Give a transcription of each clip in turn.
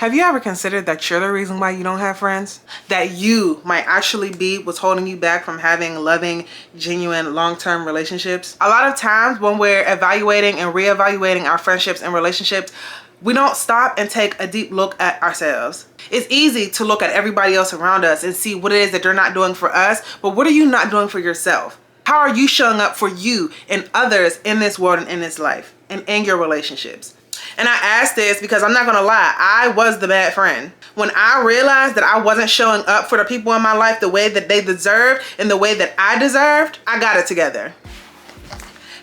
Have you ever considered that you're the reason why you don't have friends? That you might actually be what's holding you back from having loving, genuine, long-term relationships? A lot of times when we're evaluating and reevaluating our friendships and relationships, we don't stop and take a deep look at ourselves. It's easy to look at everybody else around us and see what it is that they're not doing for us, but what are you not doing for yourself? How are you showing up for you and others in this world and in this life and in your relationships? And I ask this because I'm not gonna lie, I was the bad friend. When I realized that I wasn't showing up for the people in my life the way that they deserved and the way that I deserved, I got it together.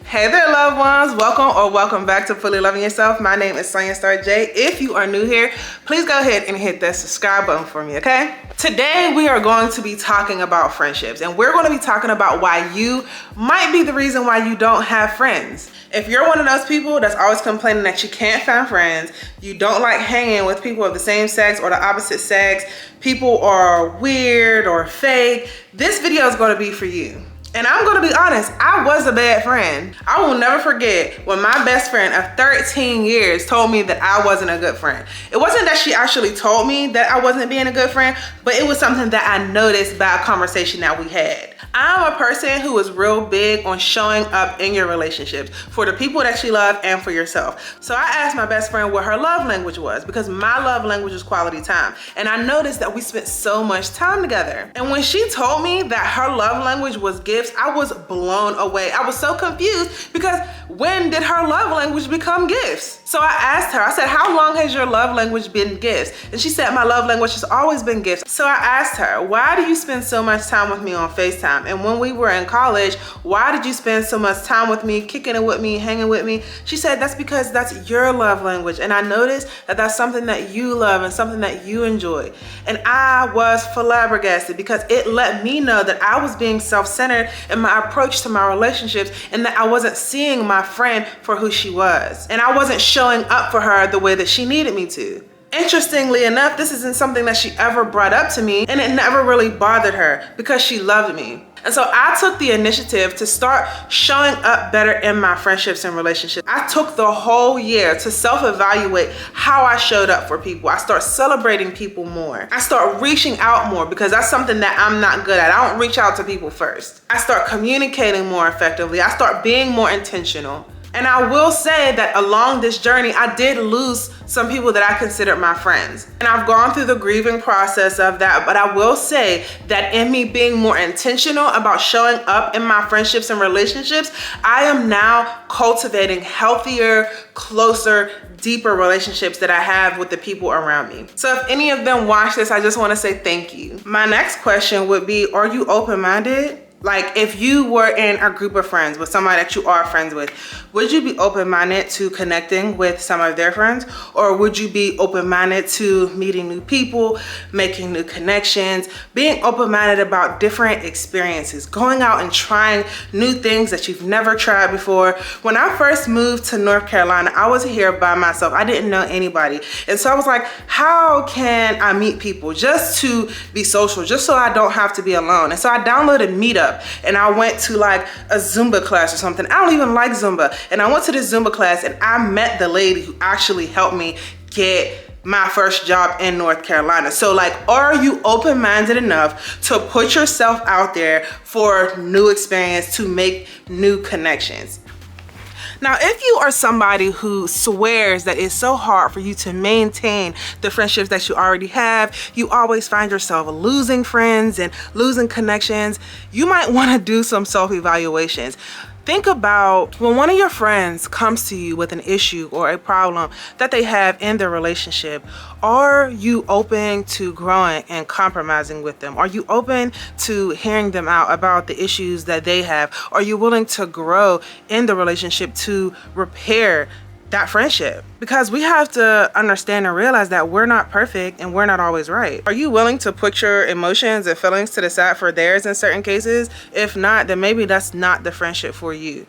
Hey there, loved ones. Welcome back to Fully Loving Yourself. My name is Sonya Star J. If you are new here, please go ahead and hit that subscribe button for me, okay? Today, we are going to be talking about friendships, and we're going to be talking about why you might be the reason why you don't have friends. If you're one of those people that's always complaining that you can't find friends, you don't like hanging with people of the same sex or the opposite sex, people are weird or fake, this video is going to be for you. And I'm gonna be honest, I was a bad friend. I will never forget when my best friend of 13 years told me that I wasn't a good friend. It wasn't that she actually told me that I wasn't being a good friend, but it was something that I noticed by a conversation that we had. I'm a person who is real big on showing up in your relationships for the people that you love and for yourself. So I asked my best friend what her love language was because my love language is quality time. And I noticed that we spent so much time together. And when she told me that her love language was gifts, I was blown away. I was so confused because when did her love language become gifts? So I asked her, I said, how long has your love language been gifts? And she said, my love language has always been gifts. So I asked her, why do you spend so much time with me on FaceTime? And when we were in college, why did you spend so much time with me, kicking it with me, hanging with me? She said, that's because that's your love language. And I noticed that that's something that you love and something that you enjoy. And I was flabbergasted because it let me know that I was being self-centered in my approach to my relationships and that I wasn't seeing my friend for who she was. And I wasn't showing up for her the way that she needed me to. Interestingly enough, this isn't something that she ever brought up to me, and it never really bothered her because she loved me. And so I took the initiative to start showing up better in my friendships and relationships. I took the whole year to self-evaluate how I showed up for people. I start celebrating people more. I start reaching out more because that's something that I'm not good at. I don't reach out to people first. I start communicating more effectively. I start being more intentional. And I will say that along this journey, I did lose some people that I considered my friends. And I've gone through the grieving process of that, but I will say that in me being more intentional about showing up in my friendships and relationships, I am now cultivating healthier, closer, deeper relationships that I have with the people around me. So if any of them watch this, I just want to say thank you. My next question would be, are you open-minded? Like if you were in a group of friends with somebody that you are friends with, would you be open-minded to connecting with some of their friends? Or would you be open-minded to meeting new people, making new connections, being open-minded about different experiences, going out and trying new things that you've never tried before? When I first moved to North Carolina, I was here by myself. I didn't know anybody. And so I was like, how can I meet people just to be social, just so I don't have to be alone? And so I downloaded Meetup. And I went to like a Zumba class or something. I don't even like Zumba. And I went to this Zumba class and I met the lady who actually helped me get my first job in North Carolina. So like, are you open-minded enough to put yourself out there for new experience, to make new connections? Now, if you are somebody who swears that it's so hard for you to maintain the friendships that you already have, you always find yourself losing friends and losing connections, you might want to do some self-evaluations. Think about when one of your friends comes to you with an issue or a problem that they have in their relationship. Are you open to growing and compromising with them? Are you open to hearing them out about the issues that they have? Are you willing to grow in the relationship to repair that friendship? Because we have to understand and realize that we're not perfect and we're not always right. Are you willing to put your emotions and feelings to the side for theirs in certain cases? If not, then maybe that's not the friendship for you.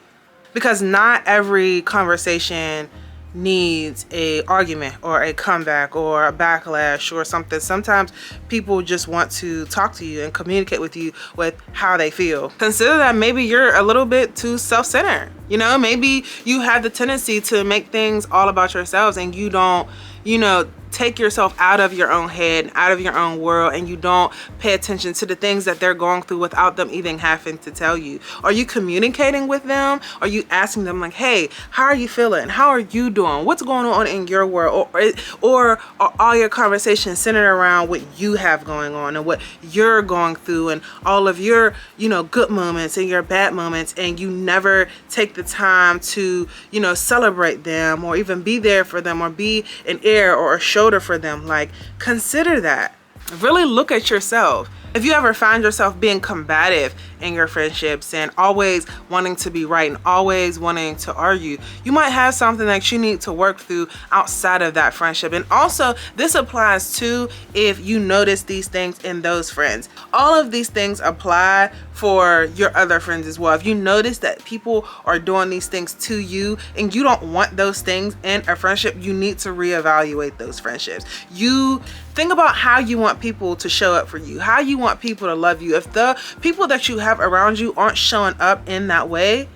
Because not every conversation needs a argument or a comeback or a backlash or something. Sometimes people just want to talk to you and communicate with you with how they feel. Consider that maybe you're a little bit too self-centered. You know, maybe you have the tendency to make things all about yourselves and you don't, take yourself out of your own head, out of your own world, and you don't pay attention to the things that they're going through without them even having to tell you? Are you communicating with them? Are you asking them like, hey, how are you feeling? How are you doing? What's going on in your world? Or are all your conversations centered around what you have going on and what you're going through and all of your, good moments and your bad moments, and you never take the time to, celebrate them or even be there for them or be an ear or a shoulder for them? Like, consider that. Really look at yourself. If you ever find yourself being combative in your friendships and always wanting to be right and always wanting to argue, you might have something that you need to work through outside of that friendship. And also, this applies too if you notice these things in those friends. All of these things apply for your other friends as well. If you notice that people are doing these things to you and you don't want those things in a friendship, you need to reevaluate those friendships. You think about how you want people to show up for you, how you want people to love you. If the people that you have around you aren't showing up in that way,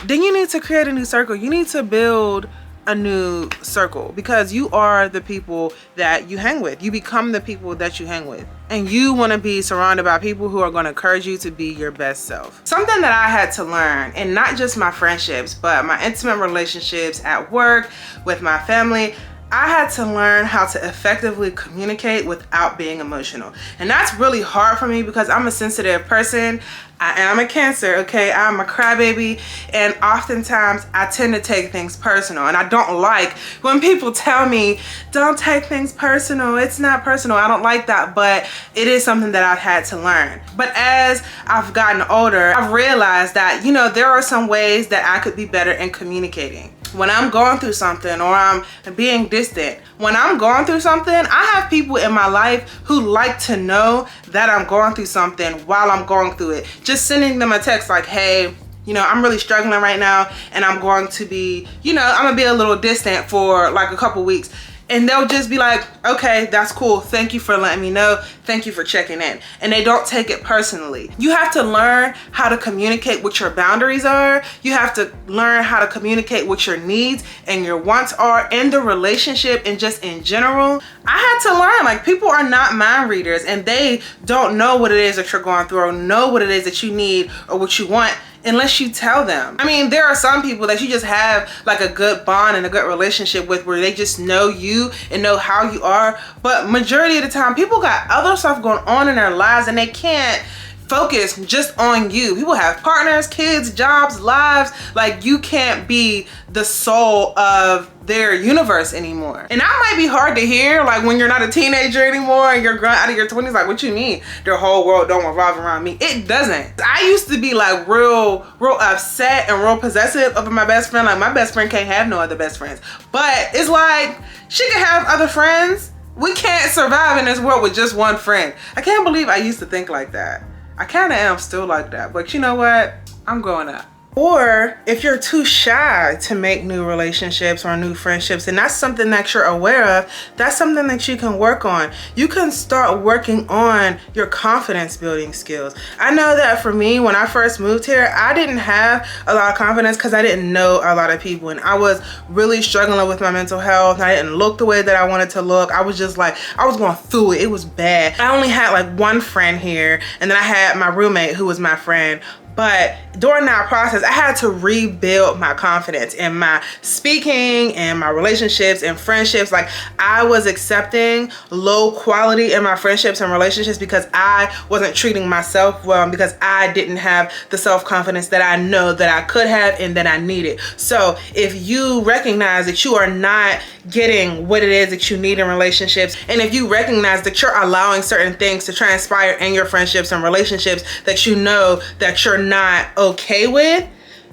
then you need to create a new circle. You need to build a new circle, because you are the people that you hang with. You become the people that you hang with. And you want to be surrounded by people who are going to encourage you to be your best self. Something that I had to learn, and not just my friendships, but my intimate relationships at work, with my family, I had to learn how to effectively communicate without being emotional. And that's really hard for me because I'm a sensitive person. I am a Cancer, okay? I'm a crybaby, and oftentimes I tend to take things personal, and I don't like when people tell me, don't take things personal, it's not personal. I don't like that, but it is something that I've had to learn. But as I've gotten older, I've realized that, there are some ways that I could be better in communicating. When I'm going through something or I'm being distant, when I'm going through something, I have people in my life who like to know that I'm going through something while I'm going through it. Just sending them a text like, hey, I'm really struggling right now, and I'm going to be, I'm gonna be a little distant for like a couple weeks. And they'll just be like, okay, that's cool. Thank you for letting me know. Thank you for checking in. And they don't take it personally. You have to learn how to communicate what your boundaries are. You have to learn how to communicate what your needs and your wants are in the relationship and just in general. I had to learn, like, people are not mind readers, and they don't know what it is that you're going through or know what it is that you need or what you want unless you tell them. I mean, there are some people that you just have like a good bond and a good relationship with, where they just know you and know how you are. But majority of the time, people got other stuff going on in their lives and they can't focus just on you. People have partners, kids, jobs, lives. Like, you can't be the soul of their universe anymore. And that might be hard to hear, like when you're not a teenager anymore and you're growing out of your 20s, like, what you mean their whole world don't revolve around me? It doesn't. I used to be like real upset and real possessive over my best friend. Like, my best friend can't have no other best friends. But it's like, she can have other friends. We can't survive in this world with just one friend. I can't believe I used to think like that. I kind of am still like that, but you know what? I'm growing up. Or if you're too shy to make new relationships or new friendships, and that's something that you're aware of, that's something that you can work on. You can start working on your confidence building skills. I know that for me, when I first moved here, I didn't have a lot of confidence because I didn't know a lot of people, and I was really struggling with my mental health. I didn't look the way that I wanted to look. I was just like, I was going through it. It was bad. I only had like one friend here, and then I had my roommate who was my friend. But during that process, I had to rebuild my confidence in my speaking and my relationships and friendships. Like, I was accepting low quality in my friendships and relationships because I wasn't treating myself well, because I didn't have the self-confidence that I know that I could have and that I needed. So if you recognize that you are not getting what it is that you need in relationships, and if you recognize that you're allowing certain things to transpire in your friendships and relationships that you know that you're not okay with,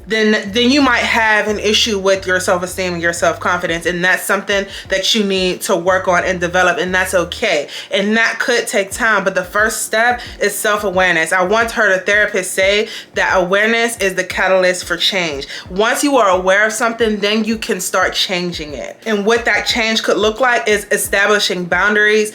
then you might have an issue with your self-esteem and your self-confidence, and that's something that you need to work on and develop, and that's okay. And that could take time, but the first step is self-awareness. I once heard a therapist say that awareness is the catalyst for change. Once you are aware of something, then you can start changing it. And what that change could look like is establishing boundaries,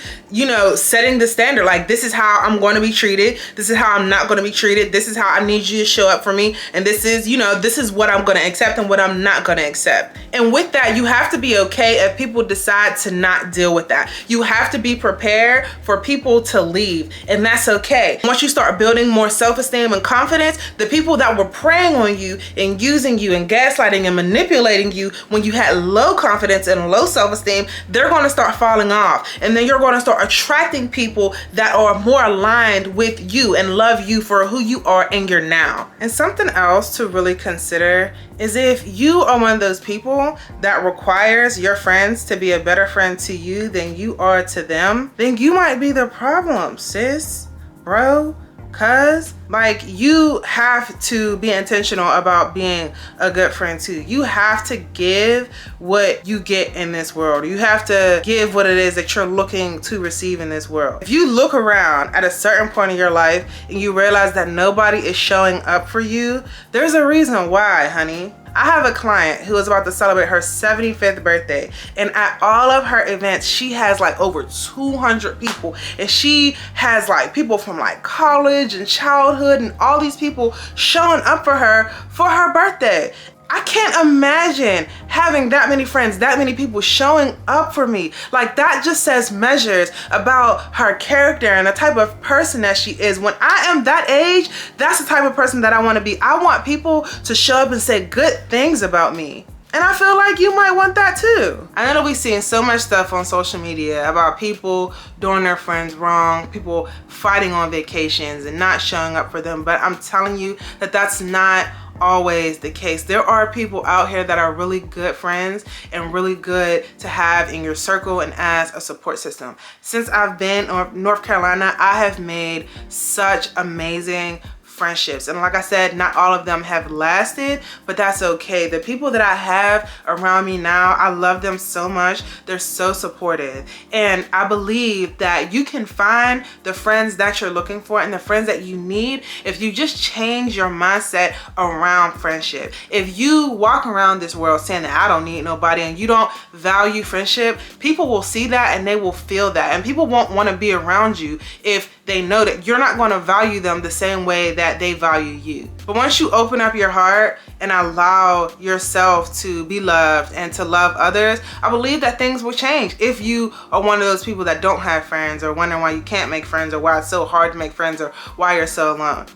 setting the standard. Like, this is how I'm going to be treated. This is how I'm not going to be treated. This is how I need you to show up for me. And this is, this is what I'm gonna accept and what I'm not gonna accept. And with that, you have to be okay if people decide to not deal with that. You have to be prepared for people to leave, and that's okay. Once you start building more self-esteem and confidence, the people that were preying on you and using you and gaslighting and manipulating you when you had low confidence and low self-esteem, they're gonna start falling off. And then you're gonna start attracting people that are more aligned with you and love you for who you are in your now. And something else to really consider is if you are one of those people that requires your friends to be a better friend to you than you are to them, then you might be the problem, sis, bro. Cause like, you have to be intentional about being a good friend too. You have to give what you get in this world. You have to give what it is that you're looking to receive in this world. If you look around at a certain point in your life and you realize that nobody is showing up for you, there's a reason why, honey. I have a client who is about to celebrate her 75th birthday, and at all of her events she has like over 200 people, and she has like people from like college and childhood and all these people showing up for her birthday. I can't imagine having that many friends, that many people showing up for me. Like, that just says measures about her character and the type of person that she is. When I am that age, that's the type of person that I want to be. I want people to show up and say good things about me. And I feel like you might want that too. I know that we're seeing so much stuff on social media about people doing their friends wrong, people fighting on vacations and not showing up for them, but I'm telling you that that's not always the case. There are people out here that are really good friends and really good to have in your circle and as a support system. Since I've been in North Carolina, I have made such amazing friendships, and like I said, not all of them have lasted, but that's okay. The people that I have around me now, I love them so much. They're so supportive, and I believe that you can find the friends that you're looking for and the friends that you need if you just change your mindset around friendship. If you walk around this world saying that I don't need nobody and you don't value friendship, people will see that and they will feel that, and people won't want to be around you if they know that you're not going to value them the same way that they value you. But once you open up your heart and allow yourself to be loved and to love others, I believe that things will change. If you are one of those people that don't have friends or wondering why you can't make friends or why it's so hard to make friends or why you're so alone,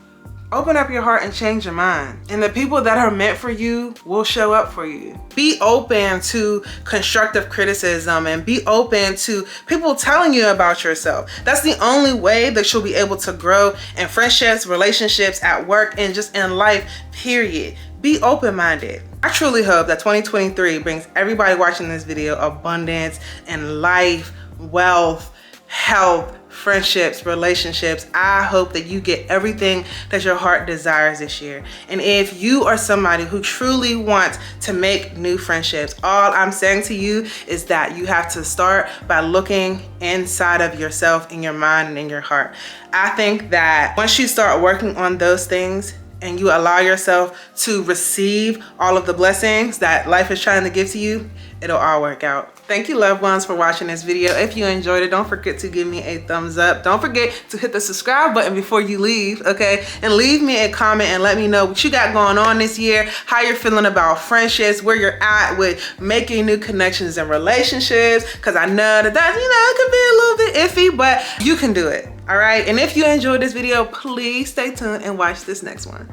open up your heart and change your mind. And the people that are meant for you will show up for you. Be open to constructive criticism and be open to people telling you about yourself. That's the only way that you'll be able to grow in friendships, relationships, at work, and just in life, period. Be open-minded. I truly hope that 2023 brings everybody watching this video abundance and life, wealth, health, friendships, relationships. I hope that you get everything that your heart desires this year. And if you are somebody who truly wants to make new friendships, all I'm saying to you is that you have to start by looking inside of yourself, in your mind, and in your heart. I think that once you start working on those things and you allow yourself to receive all of the blessings that life is trying to give to you, it'll all work out. Thank you, loved ones, for watching this video. If you enjoyed it, don't forget to give me a thumbs up. Don't forget to hit the subscribe button before you leave, okay? And leave me a comment and let me know what you got going on this year, how you're feeling about friendships, where you're at with making new connections and relationships, because I know that it could be a little bit iffy, but you can do it, all right? And if you enjoyed this video, please stay tuned and watch this next one.